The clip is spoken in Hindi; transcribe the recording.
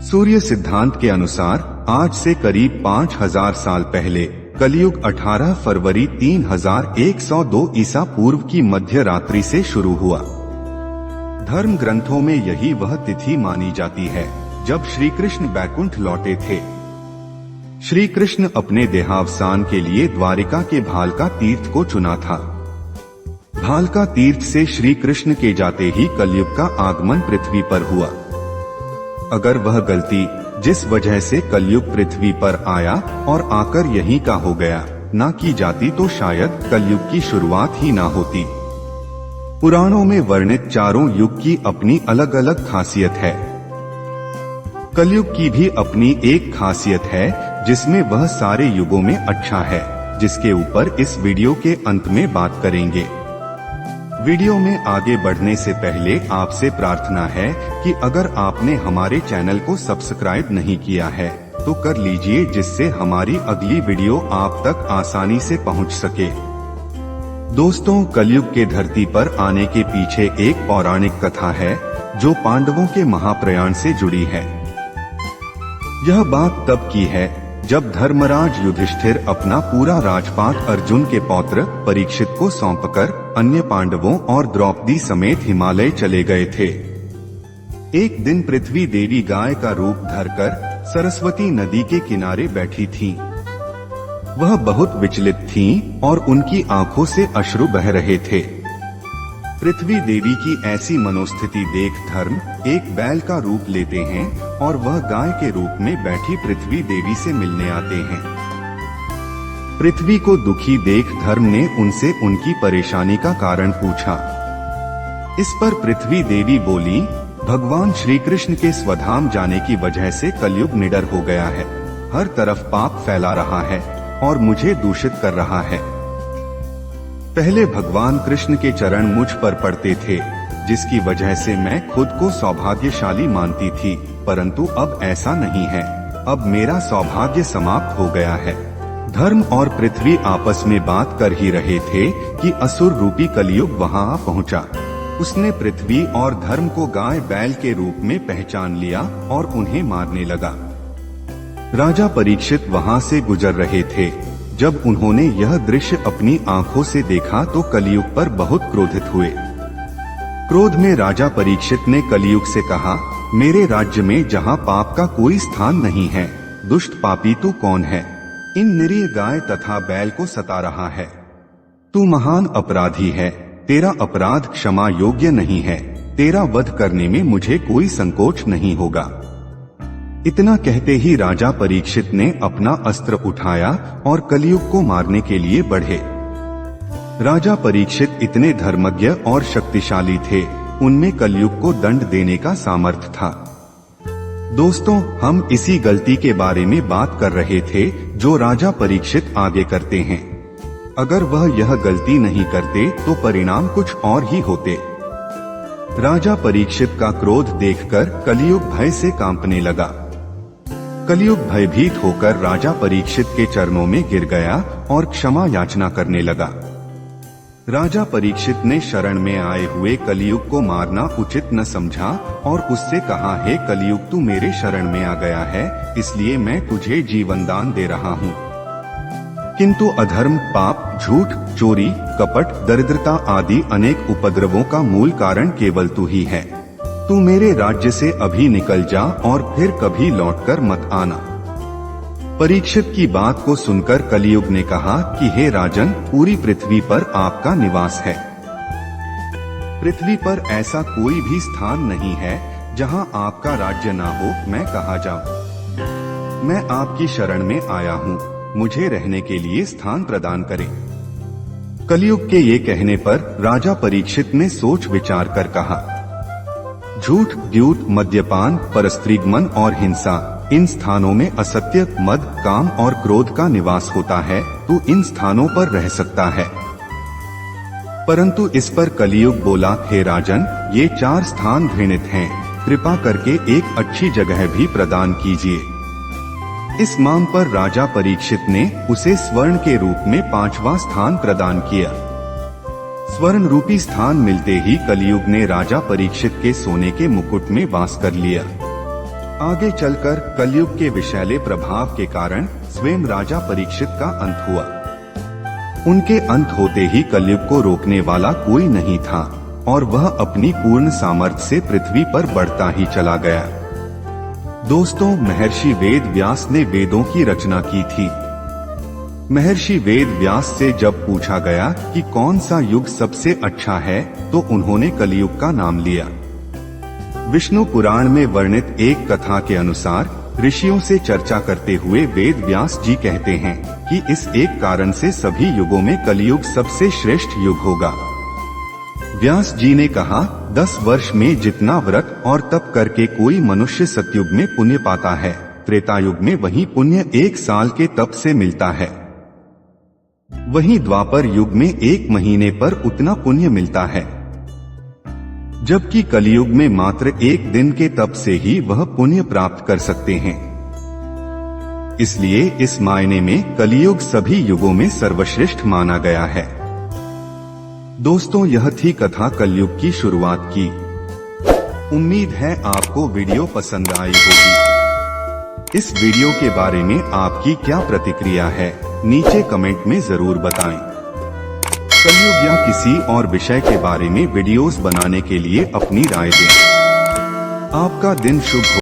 सूर्य सिद्धांत के अनुसार आज से करीब 5000 साल पहले कलयुग 18 फरवरी 3102 ईसा पूर्व की मध्य रात्रि से शुरू हुआ। धर्म ग्रंथों में यही वह तिथि मानी जाती है जब श्री कृष्ण बैकुंठ लौटे थे। श्री कृष्ण अपने देहावसान के लिए द्वारिका के भालका तीर्थ को चुना था। भालका तीर्थ से श्री कृष्ण के जाते ही कलयुग का आगमन पृथ्वी पर हुआ। अगर वह गलती जिस वजह से कलयुग पृथ्वी पर आया और आकर यहीं का हो गया ना की जाती तो शायद कलयुग की शुरुआत ही ना होती। पुराणों में वर्णित चारों युग की अपनी अलग अलग खासियत है। कलयुग की भी अपनी एक खासियत है जिसमें वह सारे युगों में अच्छा है, जिसके ऊपर इस वीडियो के अंत में बात करेंगे। वीडियो में आगे बढ़ने से पहले आपसे प्रार्थना है कि अगर आपने हमारे चैनल को सब्सक्राइब नहीं किया है तो कर लीजिए, जिससे हमारी अगली वीडियो आप तक आसानी से पहुंच सके। दोस्तों, कलयुग के धरती पर आने के पीछे एक पौराणिक कथा है जो पांडवों के महाप्रयाण से जुड़ी है। यह बात तब की है जब धर्मराज युधिष्ठिर अपना पूरा राजपाट अर्जुन के पौत्र परीक्षित को सौंपकर अन्य पांडवों और द्रौपदी समेत हिमालय चले गए थे। एक दिन पृथ्वी देवी गाय का रूप धरकर सरस्वती नदी के किनारे बैठी थीं। वह बहुत विचलित थीं और उनकी आंखों से अश्रु बह रहे थे। पृथ्वी देवी की ऐसी मनोस्थिति देख धर्म एक बैल का रूप लेते हैं और वह गाय के रूप में बैठी पृथ्वी देवी से मिलने आते हैं। पृथ्वी को दुखी देख धर्म ने उनसे उनकी परेशानी का कारण पूछा। इस पर पृथ्वी देवी बोली, भगवान श्री कृष्ण के स्वधाम जाने की वजह से कलयुग निडर हो गया है। हर तरफ पाप फैला रहा है और मुझे दूषित कर रहा है। पहले भगवान कृष्ण के चरण मुझ पर पड़ते थे, जिसकी वजह से मैं खुद को सौभाग्यशाली मानती थी, परंतु अब ऐसा नहीं है। अब मेरा सौभाग्य समाप्त हो गया है। धर्म और पृथ्वी आपस में बात कर ही रहे थे कि असुर रूपी कलयुग वहां आ पहुंचा। उसने पृथ्वी और धर्म को गाय बैल के रूप में पहचान लिया और उन्हें मारने लगा। राजा परीक्षित वहां से गुजर रहे थे। जब उन्होंने यह दृश्य अपनी आंखों से देखा तो कलयुग पर बहुत क्रोधित हुए। क्रोध में राजा परीक्षित ने कलयुग से कहा, मेरे राज्य में जहां पाप का कोई स्थान नहीं है, दुष्ट पापी तू कौन है? इन निरीह गाय तथा बैल को सता रहा है। तू महान अपराधी है। तेरा अपराध क्षमा योग्य नहीं है। तेरा वध करने में मुझे कोई संकोच नहीं होगा। इतना कहते ही राजा परीक्षित ने अपना अस्त्र उठाया और कलयुग को मारने के लिए बढ़े। राजा परीक्षित इतने धर्मज्ञ और शक्तिशाली थे, उनमें कलयुग को दंड देने का सामर्थ्य था। दोस्तों, हम इसी गलती के बारे में बात कर रहे थे जो राजा परीक्षित आगे करते हैं। अगर वह यह गलती नहीं करते तो परिणाम कुछ और ही होते। राजा परीक्षित का क्रोध देखकर कलयुग भय से कांपने लगा। कलयुग भयभीत होकर राजा परीक्षित के चरणों में गिर गया और क्षमा याचना करने लगा। राजा परीक्षित ने शरण में आए हुए कलयुग को मारना उचित न समझा और उससे कहा, हे कलयुग, तू मेरे शरण में आ गया है, इसलिए मैं तुझे जीवन दान दे रहा हूँ। किंतु अधर्म, पाप, झूठ, चोरी, कपट, दरिद्रता आदि अनेक उपद्रवों का मूल कारण केवल तू ही है। तू मेरे राज्य से अभी निकल जा और फिर कभी लौटकर मत आना। परीक्षित की बात को सुनकर कलयुग ने कहा कि हे राजन, पूरी पृथ्वी पर आपका निवास है। पृथ्वी पर ऐसा कोई भी स्थान नहीं है जहां आपका राज्य ना हो। मैं कहाँ जाऊं? मैं आपकी शरण में आया हूँ, मुझे रहने के लिए स्थान प्रदान करें। कलयुग के ये कहने पर राजा परीक्षित ने सोच विचार कर कहा, झूठ, द्यूत, मद्यपान, परस्त्रीगमन और हिंसा, इन स्थानों में असत्य, मद, काम और क्रोध का निवास होता है। तू इन स्थानों पर रह सकता है। परंतु इस पर कलयुग बोला, हे राजन, ये 4 स्थान घृणित हैं, कृपा करके एक अच्छी जगह भी प्रदान कीजिए। इस मांग पर राजा परीक्षित ने उसे स्वर्ण के रूप में 5वां स्थान प्रदान किया। स्वर्ण रूपी स्थान मिलते ही कलयुग ने राजा परीक्षित के सोने के मुकुट में वास कर लिया। आगे चलकर कलयुग के विषैले प्रभाव के कारण स्वयं राजा परीक्षित का अंत हुआ। उनके अंत होते ही कलयुग को रोकने वाला कोई नहीं था और वह अपनी पूर्ण सामर्थ्य से पृथ्वी पर बढ़ता ही चला गया। दोस्तों, महर्षि वेद व्यास ने वेदों की रचना की थी। महर्षि वेद व्यास से जब पूछा गया कि कौन सा युग सबसे अच्छा है, तो उन्होंने कलयुग का नाम लिया। विष्णु पुराण में वर्णित एक कथा के अनुसार ऋषियों से चर्चा करते हुए वेद व्यास जी कहते हैं कि इस एक कारण से सभी युगों में कलयुग सबसे श्रेष्ठ युग होगा। व्यास जी ने कहा, 10 वर्ष में जितना व्रत और तप करके कोई मनुष्य सतयुग में पुण्य पाता है, त्रेता युग में वही पुण्य 1 साल के तप से मिलता है। वहीं द्वापर युग में 1 महीने पर उतना पुण्य मिलता है, जबकि कलयुग में मात्र 1 दिन के तप से ही वह पुण्य प्राप्त कर सकते हैं। इसलिए इस मायने में कलयुग सभी युगों में सर्वश्रेष्ठ माना गया है। दोस्तों, यह थी कथा कलयुग की शुरुआत की। उम्मीद है आपको वीडियो पसंद आई होगी। इस वीडियो के बारे में आपकी क्या प्रतिक्रिया है, नीचे कमेंट में जरूर बताएं। कलयुग या किसी और विषय के बारे में वीडियोस बनाने के लिए अपनी राय दें। आपका दिन शुभ हो।